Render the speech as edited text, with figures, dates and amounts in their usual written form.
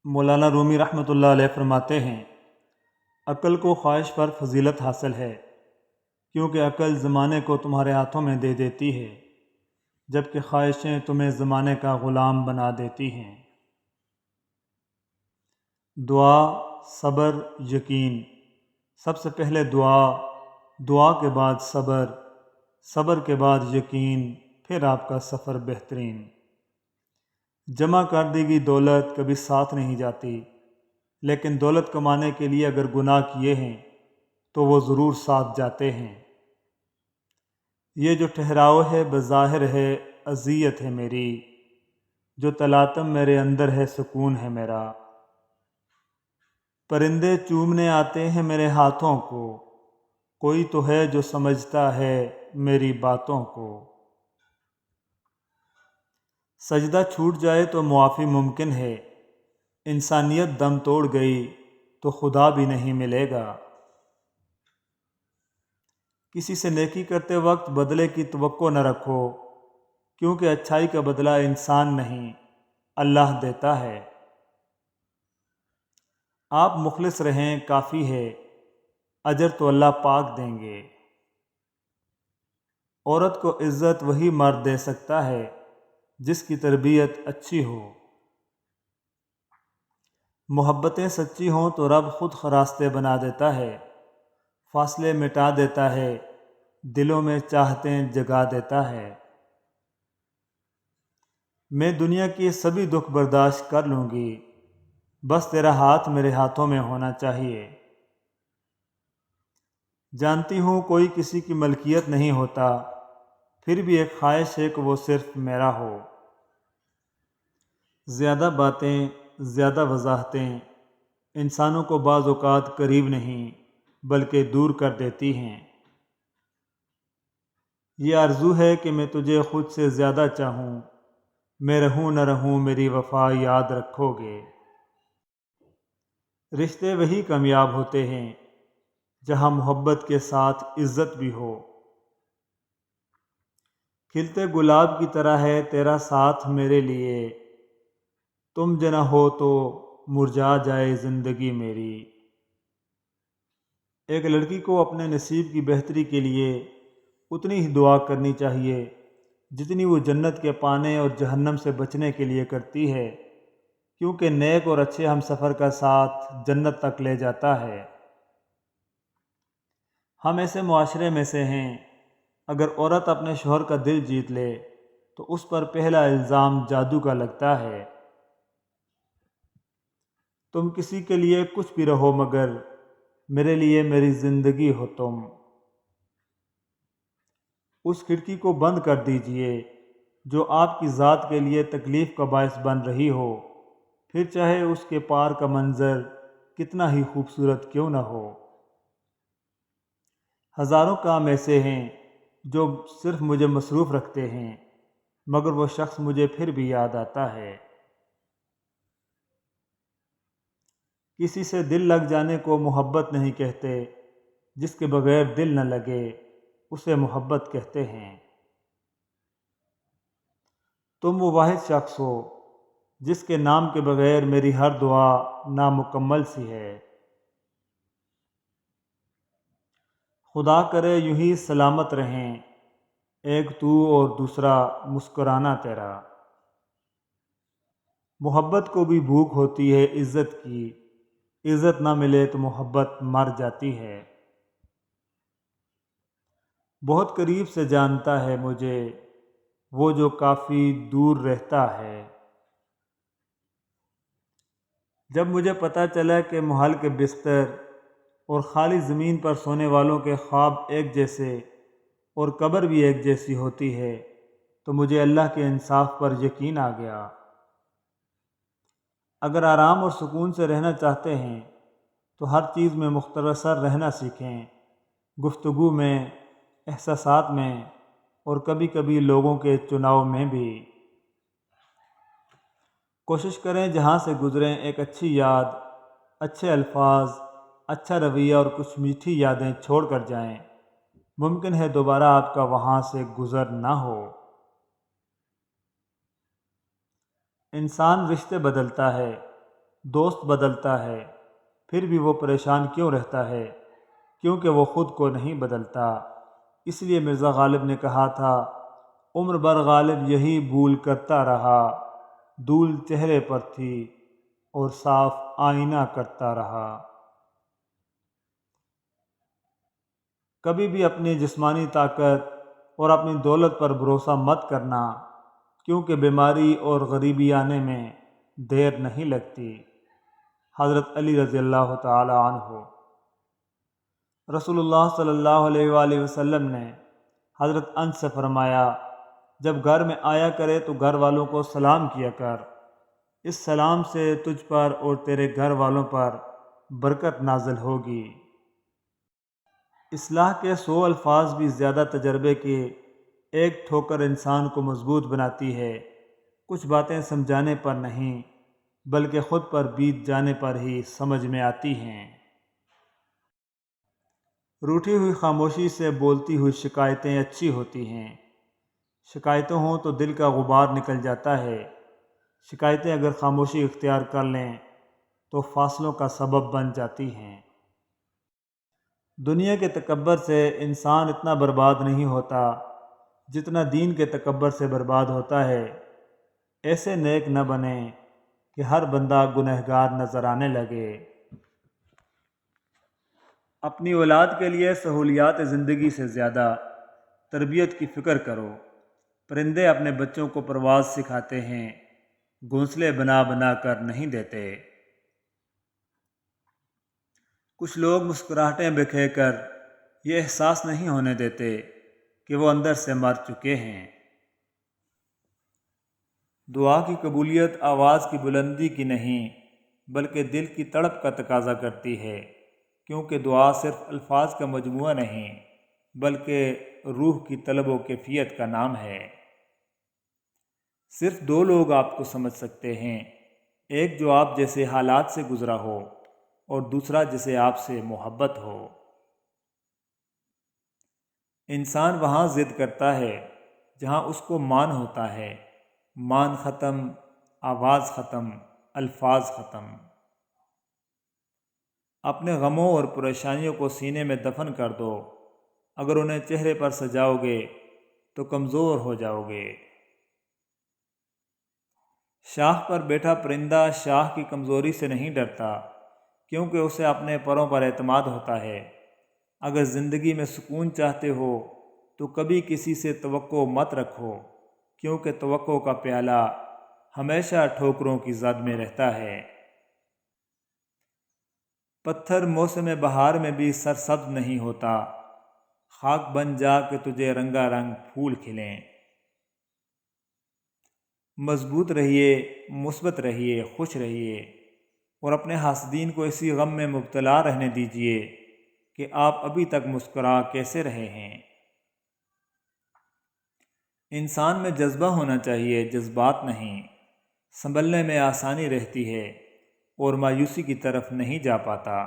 مولانا رومی رحمۃ اللہ علیہ فرماتے ہیں، عقل کو خواہش پر فضیلت حاصل ہے، کیونکہ عقل زمانے کو تمہارے ہاتھوں میں دے دیتی ہے، جبکہ خواہشیں تمہیں زمانے کا غلام بنا دیتی ہیں۔ دعا، صبر، یقین۔ سب سے پہلے دعا، دعا کے بعد صبر، صبر کے بعد یقین، پھر آپ کا سفر بہترین۔ جمع کر دی گئی دولت کبھی ساتھ نہیں جاتی، لیکن دولت کمانے کے لیے اگر گناہ کیے ہیں تو وہ ضرور ساتھ جاتے ہیں۔ یہ جو ٹھہراؤ ہے بظاہر ہے اذیت ہے میری، جو تلاطم میرے اندر ہے سکون ہے میرا۔ پرندے چومنے آتے ہیں میرے ہاتھوں کو، کوئی تو ہے جو سمجھتا ہے میری باتوں کو۔ سجدہ چھوٹ جائے تو معافی ممکن ہے، انسانیت دم توڑ گئی تو خدا بھی نہیں ملے گا۔ کسی سے نیکی کرتے وقت بدلے کی توقع نہ رکھو، کیونکہ اچھائی کا بدلہ انسان نہیں، اللہ دیتا ہے۔ آپ مخلص رہیں کافی ہے، اجر تو اللہ پاک دیں گے۔ عورت کو عزت وہی مرد دے سکتا ہے جس کی تربیت اچھی ہو۔ محبتیں سچی ہوں تو رب خود راستے بنا دیتا ہے، فاصلے مٹا دیتا ہے، دلوں میں چاہتیں جگا دیتا ہے۔ میں دنیا کی سبھی دکھ برداشت کر لوں گی، بس تیرا ہاتھ میرے ہاتھوں میں ہونا چاہیے۔ جانتی ہوں کوئی کسی کی ملکیت نہیں ہوتا، پھر بھی ایک خواہش ہے کہ وہ صرف میرا ہو۔ زیادہ باتیں، زیادہ وضاحتیں انسانوں کو بعض اوقات قریب نہیں بلکہ دور کر دیتی ہیں۔ یہ آرزو ہے کہ میں تجھے خود سے زیادہ چاہوں، میں رہوں نہ رہوں میری وفا یاد رکھو گے۔ رشتے وہی کامیاب ہوتے ہیں جہاں محبت کے ساتھ عزت بھی ہو۔ کھلتے گلاب کی طرح ہے تیرا ساتھ میرے لیے، تم جنہ ہو تو مرجھا جائے زندگی میری۔ ایک لڑکی کو اپنے نصیب کی بہتری کے لیے اتنی ہی دعا کرنی چاہیے جتنی وہ جنت کے پانے اور جہنم سے بچنے کے لیے کرتی ہے، کیونکہ نیک اور اچھے ہم سفر کا ساتھ جنت تک لے جاتا ہے۔ ہم ایسے معاشرے میں سے ہیں، اگر عورت اپنے شوہر کا دل جیت لے تو اس پر پہلا الزام جادو کا لگتا ہے۔ تم کسی کے لیے کچھ بھی رہو مگر میرے لیے میری زندگی ہو تم۔ اس کھڑکی کو بند کر دیجئے جو آپ کی ذات کے لیے تکلیف کا باعث بن رہی ہو، پھر چاہے اس کے پار کا منظر کتنا ہی خوبصورت کیوں نہ ہو۔ ہزاروں کام ایسے ہیں جو صرف مجھے مصروف رکھتے ہیں، مگر وہ شخص مجھے پھر بھی یاد آتا ہے۔ کسی سے دل لگ جانے کو محبت نہیں کہتے، جس کے بغیر دل نہ لگے اسے محبت کہتے ہیں۔ تم وہ واحد شخص ہو جس کے نام کے بغیر میری ہر دعا نامکمل سی ہے۔ خدا کرے یوں ہی سلامت رہیں، ایک تو اور دوسرا مسکرانا تیرا۔ محبت کو بھی بھوک ہوتی ہے عزت کی، عزت نہ ملے تو محبت مر جاتی ہے۔ بہت قریب سے جانتا ہے مجھے وہ جو کافی دور رہتا ہے۔ جب مجھے پتہ چلا کہ محل کے بستر اور خالی زمین پر سونے والوں کے خواب ایک جیسے اور قبر بھی ایک جیسی ہوتی ہے تو مجھے اللہ کے انصاف پر یقین آ گیا۔ اگر آرام اور سکون سے رہنا چاہتے ہیں تو ہر چیز میں مختصر رہنا سیکھیں، گفتگو میں، احساسات میں اور کبھی کبھی لوگوں کے چناؤ میں بھی۔ کوشش کریں جہاں سے گزریں ایک اچھی یاد، اچھے الفاظ، اچھا رویہ اور کچھ میٹھی یادیں چھوڑ کر جائیں۔ ممکن ہے دوبارہ آپ کا وہاں سے گزر نہ ہو۔ انسان رشتے بدلتا ہے، دوست بدلتا ہے پھر بھی وہ پریشان کیوں رہتا ہے؟ کیونکہ وہ خود کو نہیں بدلتا۔ اس لیے مرزا غالب نے کہا تھا، عمر بھر غالب یہی بھول کرتا رہا، دھول چہرے پر تھی اور صاف آئینہ کرتا رہا۔ کبھی بھی اپنی جسمانی طاقت اور اپنی دولت پر بھروسہ مت کرنا، کیونکہ بیماری اور غریبی آنے میں دیر نہیں لگتی۔ حضرت علی رضی اللہ تعالی عنہ۔ رسول اللہ صلی اللہ علیہ وآلہ وسلم نے حضرت انس سے فرمایا، جب گھر میں آیا کرے تو گھر والوں کو سلام کیا کر، اس سلام سے تجھ پر اور تیرے گھر والوں پر برکت نازل ہوگی۔ اصلاح کے 100 الفاظ بھی زیادہ تجربے کے ایک ٹھوکر انسان کو مضبوط بناتی ہے۔ کچھ باتیں سمجھانے پر نہیں بلکہ خود پر بیت جانے پر ہی سمجھ میں آتی ہیں۔ روٹھی ہوئی خاموشی سے بولتی ہوئی شکایتیں اچھی ہوتی ہیں۔ شکایتیں ہوں تو دل کا غبار نکل جاتا ہے۔ شکایتیں اگر خاموشی اختیار کر لیں تو فاصلوں کا سبب بن جاتی ہیں۔ دنیا کے تکبر سے انسان اتنا برباد نہیں ہوتا جتنا دین کے تکبر سے برباد ہوتا ہے۔ ایسے نیک نہ بنیں کہ ہر بندہ گنہگار نظر آنے لگے۔ اپنی اولاد کے لیے سہولیات زندگی سے زیادہ تربیت کی فکر کرو۔ پرندے اپنے بچوں کو پرواز سکھاتے ہیں، گھونسلے بنا بنا کر نہیں دیتے۔ کچھ لوگ مسکراہٹیں بکھیر کر یہ احساس نہیں ہونے دیتے کہ وہ اندر سے مر چکے ہیں۔ دعا کی قبولیت آواز کی بلندی کی نہیں بلکہ دل کی تڑپ کا تقاضا کرتی ہے، کیونکہ دعا صرف الفاظ کا مجموعہ نہیں بلکہ روح کی طلب و کیفیت کا نام ہے۔ صرف 2 لوگ آپ کو سمجھ سکتے ہیں، ایک جو آپ جیسے حالات سے گزرا ہو اور دوسرا جسے آپ سے محبت ہو۔ انسان وہاں ضد کرتا ہے جہاں اس کو مان ہوتا ہے۔ مان ختم، آواز ختم، الفاظ ختم۔ اپنے غموں اور پریشانیوں کو سینے میں دفن کر دو۔ اگر انہیں چہرے پر سجاؤ گے تو کمزور ہو جاؤ گے۔ شاخ پر بیٹھا پرندہ شاخ کی کمزوری سے نہیں ڈرتا، کیونکہ اسے اپنے پروں پر اعتماد ہوتا ہے۔ اگر زندگی میں سکون چاہتے ہو تو کبھی کسی سے توقع مت رکھو، کیونکہ توقع کا پیالہ ہمیشہ ٹھوکروں کی زد میں رہتا ہے۔ پتھر موسم بہار میں بھی سرسبز نہیں ہوتا، خاک بن جا کہ تجھے رنگا رنگ پھول کھلیں۔ مضبوط رہیے، مثبت رہیے، خوش رہیے اور اپنے حاسدین کو اسی غم میں مبتلا رہنے دیجیے کہ آپ ابھی تک مسکرا کیسے رہے ہیں۔ انسان میں جذبہ ہونا چاہیے، جذبات نہیں۔ سنبھلنے میں آسانی رہتی ہے اور مایوسی کی طرف نہیں جا پاتا۔